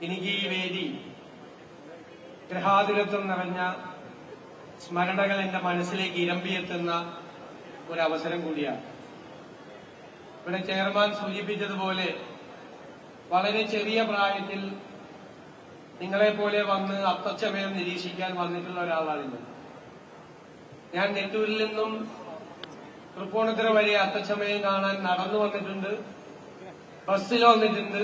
എനിക്ക് ഈ വേദി ഗ്രഹാതുരത്വം നിറഞ്ഞ സ്മരണകൾ എന്റെ മനസ്സിലേക്ക് ഇരമ്പിയെത്തുന്ന ഒരവസരം കൂടിയാണ്. ഇവിടെ ചെയർമാൻ സൂചിപ്പിച്ചതുപോലെ വളരെ ചെറിയ പ്രായത്തിൽ നിങ്ങളെപ്പോലെ വന്ന് അത്തച്ചമയം നിരീക്ഷിക്കാൻ വന്നിട്ടുള്ള ഒരാളാണ് ഞാൻ. നെട്ടൂരിൽ നിന്നും തൃപ്പൂണിത്തുറ വരെ അത്തച്ചമയം കാണാൻ നടന്നു വന്നിട്ടുണ്ട്, ബസ്സിൽ വന്നിട്ടുണ്ട്,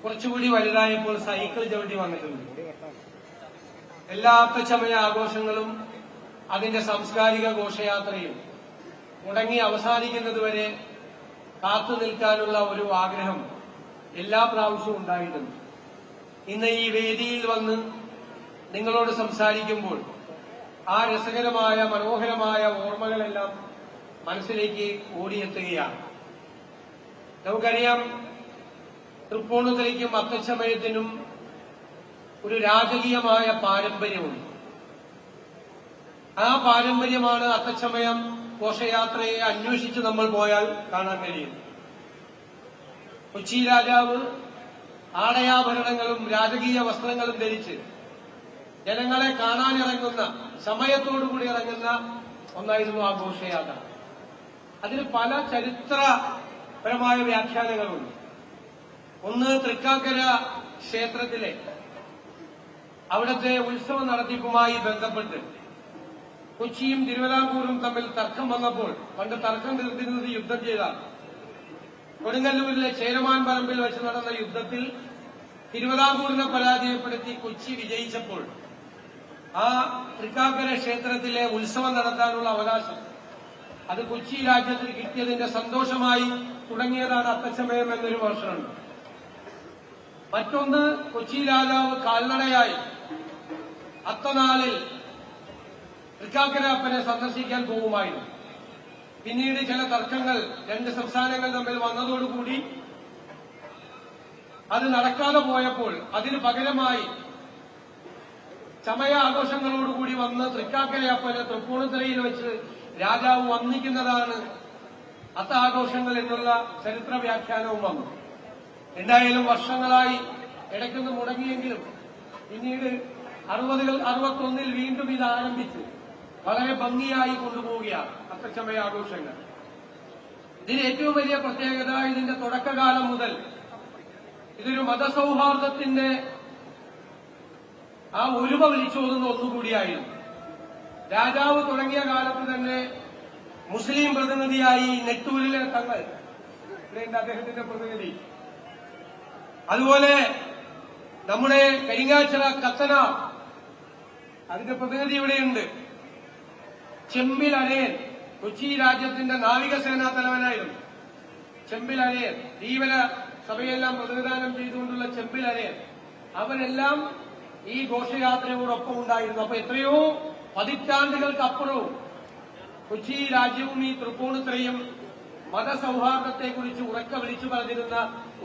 കുറച്ചുകൂടി വലുതായപ്പോൾ സൈക്കിൾ ചവിട്ടി വന്നിട്ടുണ്ട്. എല്ലാ അത്തച്ചമയ ആഘോഷങ്ങളും അതിന്റെ സാംസ്കാരിക ഘോഷയാത്രയും മുടങ്ങി അവസാനിക്കുന്നതുവരെ കാത്തു നിൽക്കാനുള്ള ഒരു ആഗ്രഹം എല്ലാ പ്രാവശ്യവും ഉണ്ടായിട്ടുണ്ട്. ഇന്ന് ഈ വേദിയിൽ വന്ന് നിങ്ങളോട് സംസാരിക്കുമ്പോൾ ആ രസകരമായ മനോഹരമായ ഓർമ്മകളെല്ലാം മനസ്സിലേക്ക് ഓടിയെത്തുകയാണ്. നമുക്കറിയാം, തൃപ്പൂണിത്തുറയ്ക്കും അത്തച്ചമയത്തിനും ഒരു രാജകീയമായ പാരമ്പര്യമുണ്ട്. ആ പാരമ്പര്യമാണ് അത്തച്ചമയം ഘോഷയാത്രയെ അന്വേഷിച്ച് നമ്മൾ പോയാൽ കാണാൻ കഴിയും. കൊച്ചി രാജാവ് ആടയാഭരണങ്ങളും രാജകീയ വസ്ത്രങ്ങളും ധരിച്ച് ജനങ്ങളെ കാണാനിറങ്ങുന്ന സമയത്തോടുകൂടി ഇറങ്ങുന്ന ഒന്നായിരുന്നു ആ ഘോഷയാത്ര. അതിന് പല ചരിത്രപരമായ വ്യാഖ്യാനങ്ങളുണ്ട്. ഒന്ന്, തൃക്കാക്കര ക്ഷേത്രത്തിലെ അവിടുത്തെ ഉത്സവ നടത്തിപ്പുമായി ബന്ധപ്പെട്ട് കൊച്ചിയും തിരുവിതാംകൂറും തമ്മിൽ തർക്കം വന്നപ്പോൾ, പണ്ട് തർക്കം തീർത്തിരുന്നത് യുദ്ധം ചെയ്താണ്. കൊടുങ്ങല്ലൂരിലെ ചേരമാൻ പറമ്പിൽ വെച്ച് നടന്ന യുദ്ധത്തിൽ തിരുവിതാംകൂറിനെ പരാജയപ്പെടുത്തി കൊച്ചി വിജയിച്ചപ്പോൾ ആ തൃക്കാക്കര ക്ഷേത്രത്തിലെ ഉത്സവം നടത്താനുള്ള അവകാശം അത് കൊച്ചി രാജ്യത്തിൽ കിട്ടിയതിന്റെ സന്തോഷമായി തുടങ്ങിയതാണ് അത്തച്ചമയം എന്നൊരു വർഷമുണ്ട്. മറ്റൊന്ന്, കൊച്ചി രാജാവ് കാൽനടയായി അത്തനാളിൽ തൃക്കാക്കരപ്പനെ സന്ദർശിക്കാൻ പോകുമായിരുന്നു. പിന്നീട് ചില തർക്കങ്ങൾ രണ്ട് സംസ്ഥാനങ്ങൾ തമ്മിൽ വന്നതോടുകൂടി അത് നടക്കാതെ പോയപ്പോൾ അതിന് പകരമായി ചമയ ആഘോഷങ്ങളോടുകൂടി വന്ന് തൃക്കാക്കരയപ്പനെ തൃപ്പൂണിത്തുറയിൽ വെച്ച് രാജാവ് വന്ദിക്കുന്നതാണ് അത്താഘോഷങ്ങൾ എന്നുള്ള ചരിത്ര വ്യാഖ്യാനവും വന്നു. എന്തായാലും വർഷങ്ങളായി ഇടയ്ക്കൊന്ന് മുടങ്ങിയെങ്കിലും പിന്നീട് 61 വീണ്ടും ഇത് ആരംഭിച്ച് വളരെ ഭംഗിയായി കൊണ്ടുപോവുകയാണ് അത്തച്ചമയ ആഘോഷങ്ങൾ. ഇതിന് ഏറ്റവും വലിയ പ്രത്യേകത, ഇതിന്റെ തുടക്കകാലം മുതൽ ഇതൊരു മതസൗഹാർദ്ദത്തിന്റെ ആ ഒരുമ വിളിച്ചോതുന്ന ഒന്നുകൂടിയായിരുന്നു. രാജാവ് തുടങ്ങിയ കാലത്ത് തന്നെ മുസ്ലിം പ്രതിനിധിയായി നെട്ടൂരിലെ തങ്ങൾ, ഇവിടെയുണ്ട് അദ്ദേഹത്തിന്റെ പ്രതിനിധി, അതുപോലെ നമ്മുടെ കരിങ്ങാച്ചിറ കത്തന അതിന്റെ പ്രതിനിധി ഇവിടെയുണ്ട്, ചെമ്പിൽ അരയൻ, കൊച്ചി രാജ്യത്തിന്റെ നാവികസേനാ തലവനായിരുന്നു ചെമ്പിൽ അരയൻ, ധീവര സഭയെല്ലാം പ്രതിനിധാനം ചെയ്തുകൊണ്ടുള്ള ചെമ്പിൽ അരയൻ, അവരെല്ലാം ഈ ഘോഷയാത്രയോടൊപ്പം ഉണ്ടായിരുന്നു. അപ്പൊ എത്രയോ പതിറ്റാണ്ടുകൾക്കപ്പുറവും കൊച്ചി രാജ്യവും ഈ തൃപ്പൂണിത്തുറയും മതസൗഹാർദ്ദത്തെക്കുറിച്ച് ഉറക്ക വിളിച്ചു പറഞ്ഞിരുന്ന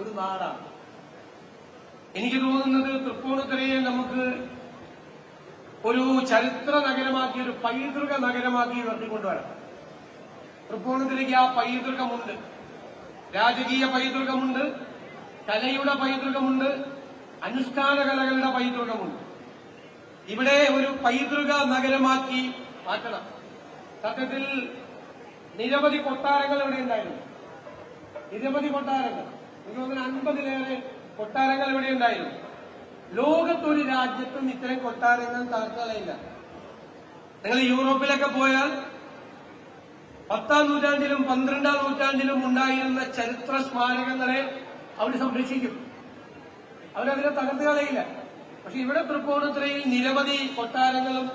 ഒരു നാടാണ്. എനിക്ക് തോന്നുന്നത് തൃപ്പൂണിത്തുറയെ നമുക്ക് ഒരു ചരിത്ര നഗരമാക്കി, ഒരു പൈതൃക നഗരമാക്കി ഉയർത്തിക്കൊണ്ടുവരാം. തൃപ്പൂണിത്തുറയ്ക്ക് ആ പൈതൃകമുണ്ട്, രാജകീയ പൈതൃകമുണ്ട്, കലയുടെ പൈതൃകമുണ്ട്, അനുഷ്ഠാന കലകളുടെ പൈതൃകമുണ്ട്. ഇവിടെ ഒരു പൈതൃക നഗരമാക്കി മാറ്റണം. സത്യത്തിൽ നിരവധി കൊട്ടാരങ്ങൾ ഇവിടെ ഉണ്ടായിരുന്നു, നിരവധി കൊട്ടാരങ്ങൾ, എനിക്ക് 50-ലേറെ കൊട്ടാരങ്ങൾ ഇവിടെ ഉണ്ടായിരുന്നു. ലോകത്തൊരു രാജ്യത്തും ഇത്തരം കൊട്ടാരങ്ങൾ താർക്കാലയില്ല. നിങ്ങൾ യൂറോപ്പിലൊക്കെ പോയാൽ 10-ാം നൂറ്റാണ്ടിലും 12-ാം നൂറ്റാണ്ടിലും ഉണ്ടായിരുന്ന ചരിത്ര സ്മാരകങ്ങളെ അവർ സംരക്ഷിക്കും, അവരതിനെ തകർത്ത് കളയില്ല. പക്ഷെ ഇവിടെ തൃപ്പൂണിത്തുറയിൽ നിരവധി കൊട്ടാരങ്ങളും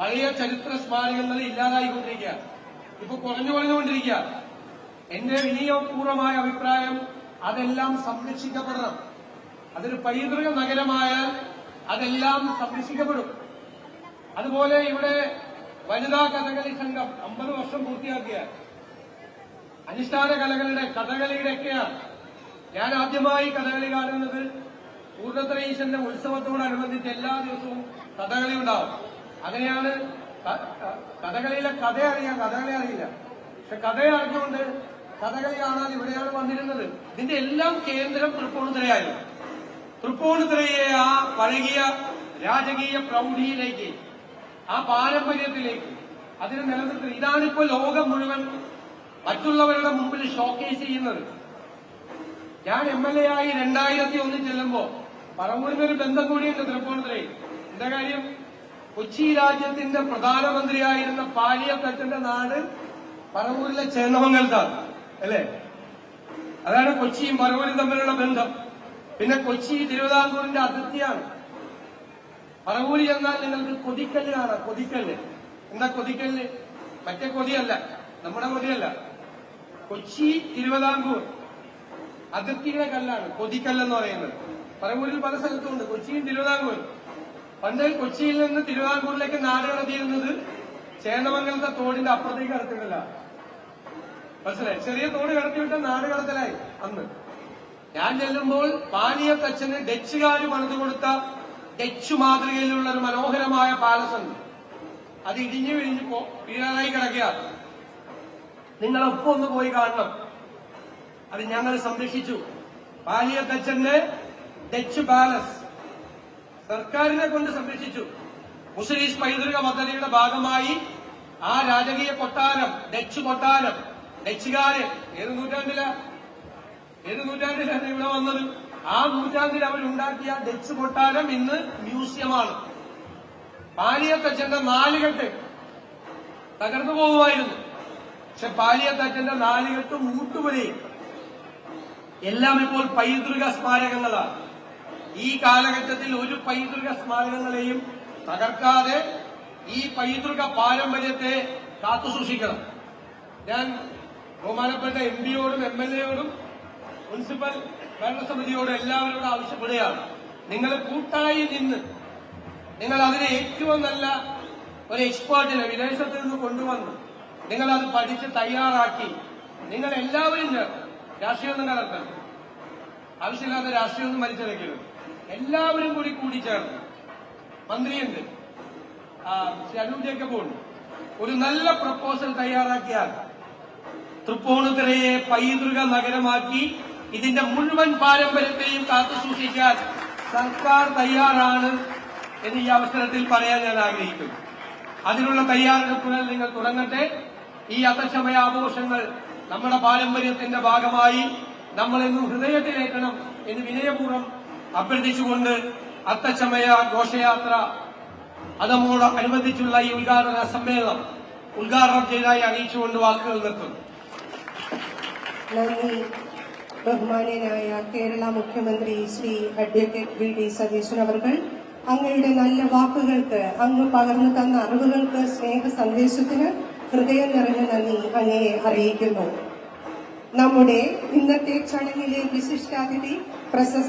പഴയ ചരിത്ര സ്മാരകങ്ങളും ഇല്ലാതായിക്കൊണ്ടിരിക്കുക, ഇപ്പൊ കുറഞ്ഞുകൊണ്ടിരിക്കുക. എന്റെ വിനയപൂർവമായ അഭിപ്രായം, അതെല്ലാം സംരക്ഷിക്കപ്പെടണം. അതൊരു പൈതൃക നഗരമായാൽ അതെല്ലാം സംരക്ഷിക്കപ്പെടും. അതുപോലെ ഇവിടെ വനിതാ കഥകളി സംഘം 50 വർഷം പൂർത്തിയാക്കിയ അനുഷ്ഠാന കലകളുടെ കഥകളിയുടെയൊക്കെയാണ്. ഞാൻ ആദ്യമായി കഥകളി കാണുന്നത് പൂർണ്ണത്ര ഈശ്വരന്റെ ഉത്സവത്തോടനുബന്ധിച്ച് എല്ലാ ദിവസവും കഥകളി ഉണ്ടാവും. അങ്ങനെയാണ് കഥകളിയിലെ കഥ അറിയാം, കഥകളി അറിയില്ല, പക്ഷെ കഥയെ അറിഞ്ഞുകൊണ്ട് കഥകളി കാണാൻ ഇവിടെയാണ് വന്നിരുന്നത്. ഇതിന്റെ എല്ലാം കേന്ദ്രം തൃപ്പൂണിത്തുറയായിരുന്നു. തൃപ്പൂണിത്തുറയെ ആ പഴകിയ രാജകീയ പ്രൗഢിയിലേക്ക്, ആ പാരമ്പര്യത്തിലേക്ക് അതിനെ നിലനിർത്തുന്നത്. ഇതാണിപ്പോ ലോകം മുഴുവൻ മറ്റുള്ളവരുടെ മുമ്പിൽ ഷോക്കേസ് ചെയ്യുന്നത്. ഞാൻ MLA ആയി 2001 ചെല്ലുമ്പോ പറവൂരിനൊരു ബന്ധം കൂടിയുണ്ട് തൃപ്പൂണിത്തുറയിൽ. എന്താ കാര്യം? കൊച്ചി രാജ്യത്തിന്റെ പ്രധാനമന്ത്രിയായിരുന്ന പാലിയത്തച്ഛന്റെ നാട് പറവൂരിലെ ചേന്നമംഗലത്താണ്, അല്ലേ? അതാണ് കൊച്ചിയും പറവൂരും തമ്മിലുള്ള ബന്ധം. പിന്നെ കൊച്ചി തിരുവിതാംകൂറിന്റെ അതിർത്തിയാണ്. പറവൂരി ചെന്നാൽ നിങ്ങൾക്ക് കൊതിക്കല്ല് കാണാം. കൊതിക്കല്ല് എന്താ? കൊതിക്കല്ല് മറ്റേ കൊതിയല്ല, നമ്മുടെ കൊതിയല്ല. കൊച്ചി തിരുവിതാംകൂർ അതിർത്തിയുടെ കല്ലാണ് കൊതിക്കല്ലെന്ന് പറയുന്നത്. പറവൂരിൽ പല സ്ഥലത്തുണ്ട്, കൊച്ചിയും തിരുവിതാംകൂർ. പണ്ട് കൊച്ചിയിൽ നിന്ന് തിരുവിതാംകൂറിലേക്ക് നാട് കടത്തിയിരുന്നത് ചേന്നമംഗലത്തെ തോടിന്റെ അപ്പുറത്തേക്ക് കടത്തിയിട്ടില്ല. മനസ്സിലായി? ചെറിയ തോട് കടത്തിവിട്ട നാട് കടത്തലായി അന്ന്. ഞാൻ ചെല്ലുമ്പോൾ പാലിയത്തച്ഛന് ഡച്ചുകാര് പണിതു കൊടുത്ത ഡച്ചു മാതൃകയിലുള്ള ഒരു മനോഹരമായ പാലസ് ഉണ്ട്. അത് ഇടിഞ്ഞു വിഴിഞ്ഞു വീഴാനായി കിടക്കുകയാണ്. നിങ്ങളൊപ്പം ഒന്ന് പോയി കാണണം. അത് ഞങ്ങൾ സംരക്ഷിച്ചു. പാലിയത്തച്ഛന്റെ ഡച്ച് പാലസ് സർക്കാരിനെ കൊണ്ട് സംരക്ഷിച്ചു. മുസ്ലിം പൈതൃക പദ്ധതിയുടെ ഭാഗമായി ആ രാജകീയ കൊട്ടാരം, ഡച്ച് കൊട്ടാരം, ഡച്ചുകാര് ഏത് നൂറ്റാണ്ടിലാണ് ഇവിടെ വന്നത്? ആ നൂറ്റാണ്ടിൽ അവരുണ്ടാക്കിയ ഡച്ച് കൊട്ടാരം ഇന്ന് മ്യൂസിയമാണ്. പാലിയത്തച്ഛന്റെ നാലുകെട്ട് തകർന്നു പോകുമായിരുന്നു. പക്ഷെ പാലിയത്തച്ഛന്റെ നാലുകെട്ട് മൂട്ടുപുരയും എല്ലാം ഇപ്പോൾ പൈതൃക സ്മാരകങ്ങളാണ്. ഈ കാലഘട്ടത്തിൽ ഒരു പൈതൃക സ്മാരകങ്ങളെയും തകർക്കാതെ ഈ പൈതൃക പാരമ്പര്യത്തെ കാത്തുസൂക്ഷിക്കണം. ഞാൻ ബഹുമാനപ്പെട്ട MPയോടും MLAയോടും മുനിസിപ്പൽ ഭരണസമിതിയോടും എല്ലാവരോടും ആവശ്യപ്പെടുകയാണ്. നിങ്ങൾ കൂട്ടായി നിന്ന് നിങ്ങൾ അതിനെ ഏറ്റവും നല്ല ഒരു എക്സ്പേർട്ടിനെ വിദേശത്ത് നിന്ന് കൊണ്ടുവന്ന് നിങ്ങൾ അത് പഠിച്ച് തയ്യാറാക്കി നിങ്ങൾ എല്ലാവരും ചേർന്ന്, രാഷ്ട്രീയമൊന്നും കലർത്തണം, ആവശ്യമില്ലാത്ത രാഷ്ട്രീയമൊന്നും വലിച്ചെടുക്കരുത്, എല്ലാവരും കൂടി ചേർന്ന്, മന്ത്രിയുണ്ട്, അരുൺ ജേക്കബുണ്ട്, ഒരു നല്ല പ്രപ്പോസൽ തയ്യാറാക്കിയാൽ തൃപ്പൂണിത്തുറയെ പൈതൃക നഗരമാക്കി ഇതിന്റെ മുഴുവൻ പാരമ്പര്യത്തെയും കാത്തുസൂക്ഷിക്കാൻ സർക്കാർ തയ്യാറാണ് എന്ന് ഈ അവസരത്തിൽ പറയാൻ ഞാൻ ആഗ്രഹിക്കുന്നു. അതിനുള്ള തയ്യാറെടുപ്പുകൾ നിങ്ങൾ തുടങ്ങട്ടെ. ഈ അത്തച്ചമയ ആഘോഷങ്ങൾ നമ്മുടെ പാരമ്പര്യത്തിന്റെ ഭാഗമായി നമ്മളെന്നും ഹൃദയത്തിലേക്കണം എന്ന് വിനയപൂർവ്വം അഭ്യർത്ഥിച്ചുകൊണ്ട് അത്തച്ചമയ ഘോഷയാത്ര അതോട് അനുബന്ധിച്ചുള്ള ഈ ഉദ്ഘാടന സമ്മേളനം ഉദ്ഘാടനം ചെയ്തതായി അറിയിച്ചുകൊണ്ട് വാക്കുകൾ നിർത്തുന്നു. നന്ദി. ബഹുമാന്യനായ കേരള മുഖ്യമന്ത്രി ശ്രീ അഡ്വക്കേറ്റ് VD സതീശൻ അവർകൾ, അങ്ങയുടെ നല്ല വാക്കുകൾക്ക്, അങ്ങ് പകർന്നു തന്ന അറിവുകൾക്ക്, സ്നേഹ സന്ദേശത്തിന് ഹൃദയം നിറഞ്ഞ നന്ദി അങ്ങയെ അറിയിക്കുന്നു. നമ്മുടെ ഇന്നത്തെ ചടങ്ങിലെ വിശിഷ്ടാതിഥി പ്രശസ്ത